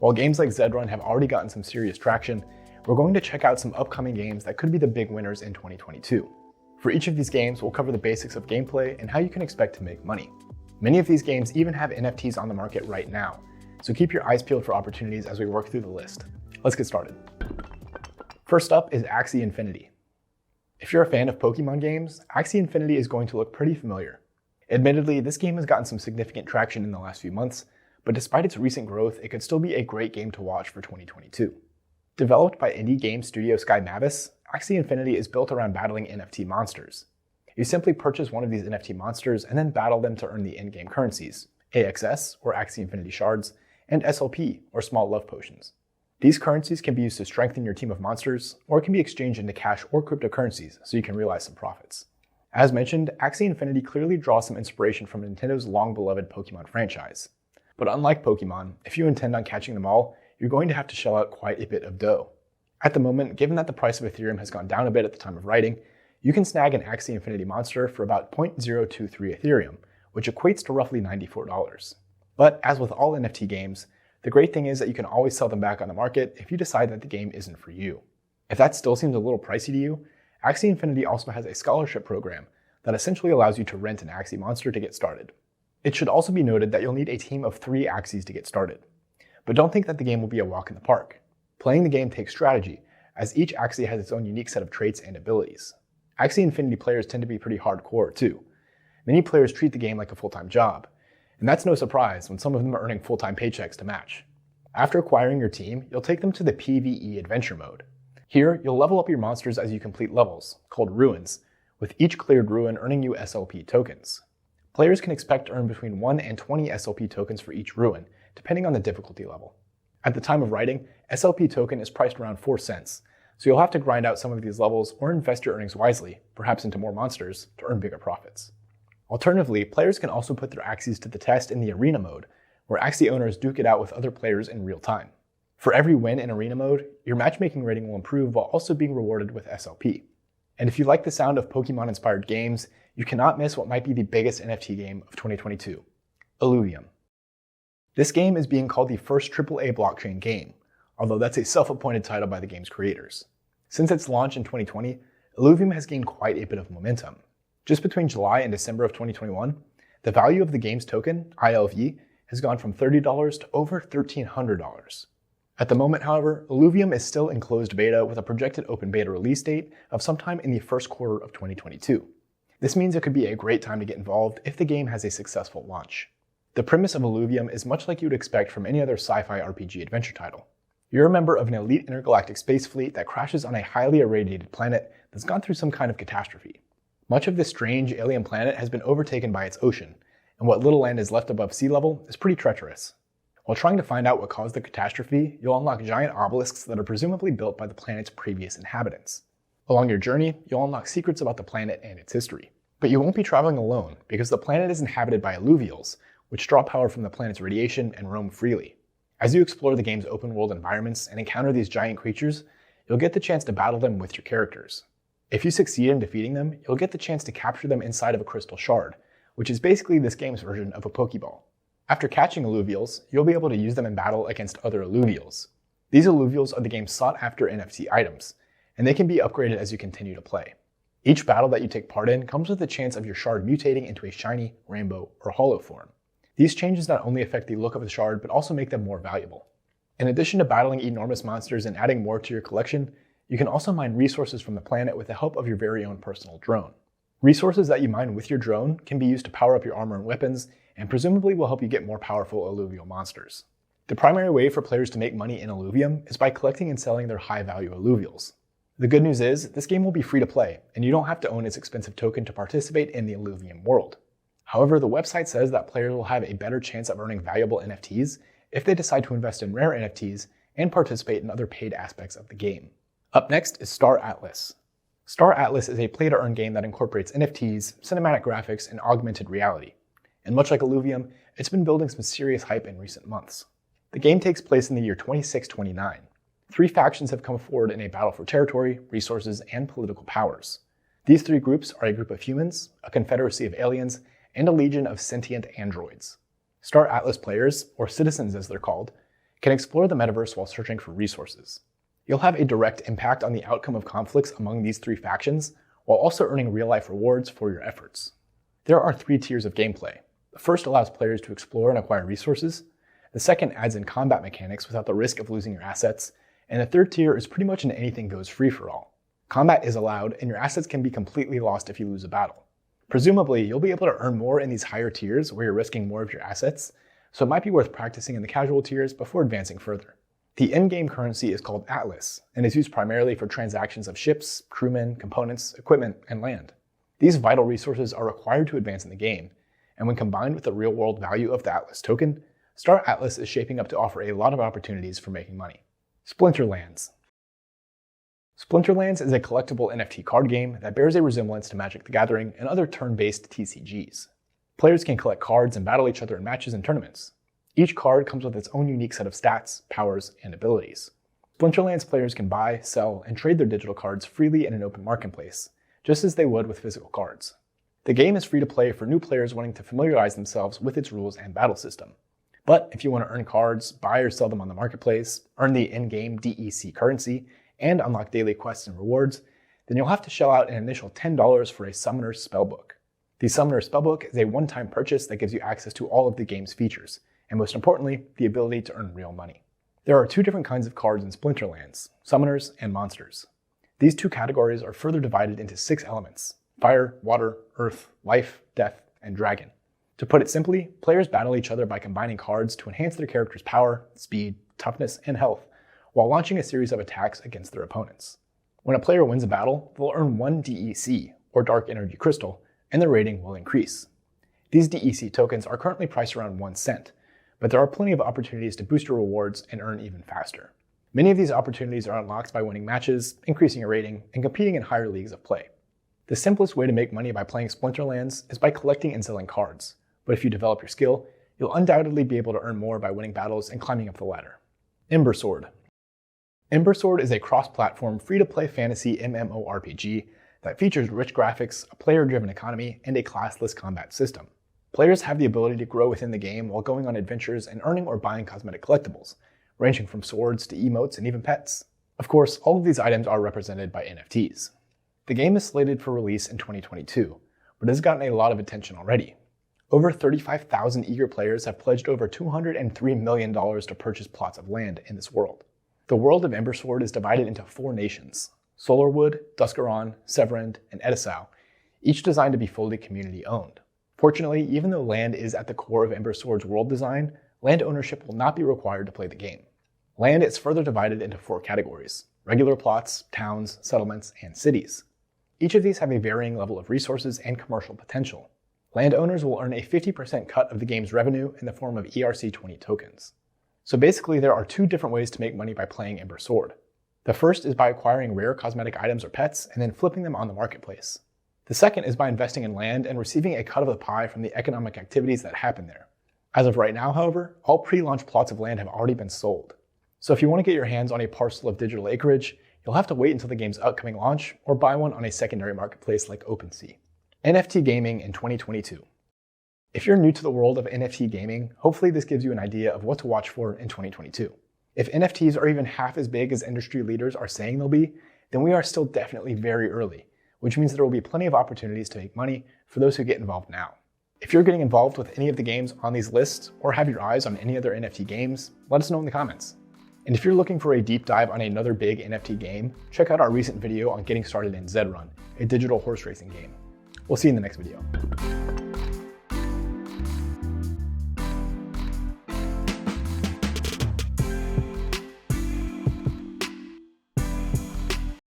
While games like Zed Run have already gotten some serious traction, we're going to check out some upcoming games that could be the big winners in 2022. For each of these games, we'll cover the basics of gameplay and how you can expect to make money. Many of these games even have NFTs on the market right now, so keep your eyes peeled for opportunities as we work through the list. Let's get started. First up is Axie Infinity. If you're a fan of Pokemon games, Axie Infinity is going to look pretty familiar. Admittedly, this game has gotten some significant traction in the last few months, but despite its recent growth, it could still be a great game to watch for 2022. Developed by indie game studio Sky Mavis, Axie Infinity is built around battling NFT monsters. You simply purchase one of these NFT monsters and then battle them to earn the in-game currencies, AXS, or Axie Infinity Shards, and SLP, or Small Love Potions. These currencies can be used to strengthen your team of monsters, or it can be exchanged into cash or cryptocurrencies so you can realize some profits. As mentioned, Axie Infinity clearly draws some inspiration from Nintendo's long-beloved Pokemon franchise. But unlike Pokemon, if you intend on catching them all, you're going to have to shell out quite a bit of dough. At the moment, given that the price of Ethereum has gone down a bit at the time of writing, you can snag an Axie Infinity monster for about 0.023 Ethereum, which equates to roughly $94. But as with all NFT games, the great thing is that you can always sell them back on the market if you decide that the game isn't for you. If that still seems a little pricey to you, Axie Infinity also has a scholarship program that essentially allows you to rent an Axie monster to get started. It should also be noted that you'll need a team of 3 Axies to get started. But don't think that the game will be a walk in the park. Playing the game takes strategy, as each Axie has its own unique set of traits and abilities. Axie Infinity players tend to be pretty hardcore too. Many players treat the game like a full-time job, and that's no surprise when some of them are earning full-time paychecks to match. After acquiring your team, you'll take them to the PvE Adventure mode. Here, you'll level up your monsters as you complete levels, called Ruins, with each cleared ruin earning you SLP tokens. Players can expect to earn between 1 and 20 SLP tokens for each ruin, depending on the difficulty level. At the time of writing, SLP token is priced around 4 cents, so you'll have to grind out some of these levels or invest your earnings wisely, perhaps into more monsters, to earn bigger profits. Alternatively, players can also put their Axies to the test in the Arena mode, where Axie owners duke it out with other players in real time. For every win in Arena mode, your matchmaking rating will improve while also being rewarded with SLP. And if you like the sound of Pokemon-inspired games, you cannot miss what might be the biggest NFT game of 2022, Illuvium. This game is being called the first AAA blockchain game, although that's a self-appointed title by the game's creators. Since its launch in 2020, Illuvium has gained quite a bit of momentum. Just between July and December of 2021, the value of the game's token, ILV, has gone from $30 to over $1,300. At the moment, however, Illuvium is still in closed beta with a projected open beta release date of sometime in the first quarter of 2022. This means it could be a great time to get involved if the game has a successful launch. The premise of Illuvium is much like you would expect from any other sci-fi RPG adventure title. You're a member of an elite intergalactic space fleet that crashes on a highly irradiated planet that's gone through some kind of catastrophe. Much of this strange alien planet has been overtaken by its ocean, and what little land is left above sea level is pretty treacherous. While trying to find out what caused the catastrophe, you'll unlock giant obelisks that are presumably built by the planet's previous inhabitants. Along your journey, you'll unlock secrets about the planet and its history. But you won't be traveling alone, because the planet is inhabited by Illuvials, which draw power from the planet's radiation and roam freely. As you explore the game's open-world environments and encounter these giant creatures, you'll get the chance to battle them with your characters. If you succeed in defeating them, you'll get the chance to capture them inside of a crystal shard, which is basically this game's version of a Pokeball. After catching Illuvials, you'll be able to use them in battle against other Illuvials. These Illuvials are the game's sought-after NFT items, and they can be upgraded as you continue to play. Each battle that you take part in comes with the chance of your shard mutating into a shiny, rainbow, or hollow form. These changes not only affect the look of the shard, but also make them more valuable. In addition to battling enormous monsters and adding more to your collection, you can also mine resources from the planet with the help of your very own personal drone. Resources that you mine with your drone can be used to power up your armor and weapons, and presumably will help you get more powerful alluvial monsters. The primary way for players to make money in Illuvium is by collecting and selling their high-value alluvials. The good news is, this game will be free to play, and you don't have to own its expensive token to participate in the Illuvium world. However, the website says that players will have a better chance of earning valuable NFTs if they decide to invest in rare NFTs and participate in other paid aspects of the game. Up next is Star Atlas. Star Atlas is a play-to-earn game that incorporates NFTs, cinematic graphics, and augmented reality. And much like Illuvium, it's been building some serious hype in recent months. The game takes place in the year 2629. 3 factions have come forward in a battle for territory, resources, and political powers. These 3 groups are a group of humans, a confederacy of aliens, and a legion of sentient androids. Star Atlas players, or citizens as they're called, can explore the metaverse while searching for resources. You'll have a direct impact on the outcome of conflicts among these three factions, while also earning real-life rewards for your efforts. There are 3 tiers of gameplay. The first allows players to explore and acquire resources. The second adds in combat mechanics without the risk of losing your assets. And the third tier is pretty much an anything goes free-for-all. Combat is allowed, and your assets can be completely lost if you lose a battle. Presumably, you'll be able to earn more in these higher tiers where you're risking more of your assets, so it might be worth practicing in the casual tiers before advancing further. The in-game currency is called Atlas, and is used primarily for transactions of ships, crewmen, components, equipment, and land. These vital resources are required to advance in the game, and when combined with the real-world value of the Atlas token, Star Atlas is shaping up to offer a lot of opportunities for making money. Splinterlands. Splinterlands is a collectible NFT card game that bears a resemblance to Magic the Gathering and other turn-based TCGs. Players can collect cards and battle each other in matches and tournaments. Each card comes with its own unique set of stats, powers, and abilities. Splinterlands players can buy, sell, and trade their digital cards freely in an open marketplace, just as they would with physical cards. The game is free to play for new players wanting to familiarize themselves with its rules and battle system. But if you want to earn cards, buy or sell them on the marketplace, earn the in-game DEC currency, and unlock daily quests and rewards, then you'll have to shell out an initial $10 for a Summoner's Spellbook. The Summoner's Spellbook is a one-time purchase that gives you access to all of the game's features, and most importantly, the ability to earn real money. There are 2 different kinds of cards in Splinterlands, Summoners and Monsters. These 2 categories are further divided into 6 elements: Fire, Water, Earth, Life, Death, and Dragon. To put it simply, players battle each other by combining cards to enhance their character's power, speed, toughness, and health, while launching a series of attacks against their opponents. When a player wins a battle, they'll earn 1 DEC, or Dark Energy Crystal, and their rating will increase. These DEC tokens are currently priced around 1 cent, but there are plenty of opportunities to boost your rewards and earn even faster. Many of these opportunities are unlocked by winning matches, increasing your rating, and competing in higher leagues of play. The simplest way to make money by playing Splinterlands is by collecting and selling cards, but if you develop your skill, you'll undoubtedly be able to earn more by winning battles and climbing up the ladder. Ember Sword. Ember Sword is a cross-platform, free-to-play fantasy MMORPG that features rich graphics, a player-driven economy, and a classless combat system. Players have the ability to grow within the game while going on adventures and earning or buying cosmetic collectibles, ranging from swords to emotes and even pets. Of course, all of these items are represented by NFTs. The game is slated for release in 2022, but has gotten a lot of attention already. Over 35,000 eager players have pledged over $203 million to purchase plots of land in this world. The world of Ember Sword is divided into 4 nations: Solarwood, Duscaron, Severand, and Edisau, each designed to be fully community-owned. Fortunately, even though land is at the core of Ember Sword's world design, land ownership will not be required to play the game. Land is further divided into 4 categories: regular plots, towns, settlements, and cities. Each of these have a varying level of resources and commercial potential. Landowners will earn a 50% cut of the game's revenue in the form of ERC20 tokens. So basically, there are 2 different ways to make money by playing Ember Sword. The first is by acquiring rare cosmetic items or pets and then flipping them on the marketplace. The second is by investing in land and receiving a cut of the pie from the economic activities that happen there. As of right now, however, all pre-launch plots of land have already been sold. So if you want to get your hands on a parcel of digital acreage, you'll have to wait until the game's upcoming launch or buy one on a secondary marketplace like OpenSea. NFT Gaming in 2022. If you're new to the world of NFT gaming, hopefully this gives you an idea of what to watch for in 2022. If NFTs are even half as big as industry leaders are saying they'll be, then we are still definitely very early, which means there will be plenty of opportunities to make money for those who get involved now. If you're getting involved with any of the games on these lists or have your eyes on any other NFT games, let us know in the comments. And if you're looking for a deep dive on another big NFT game, check out our recent video on getting started in Zed Run, a digital horse racing game. We'll see you in the next video.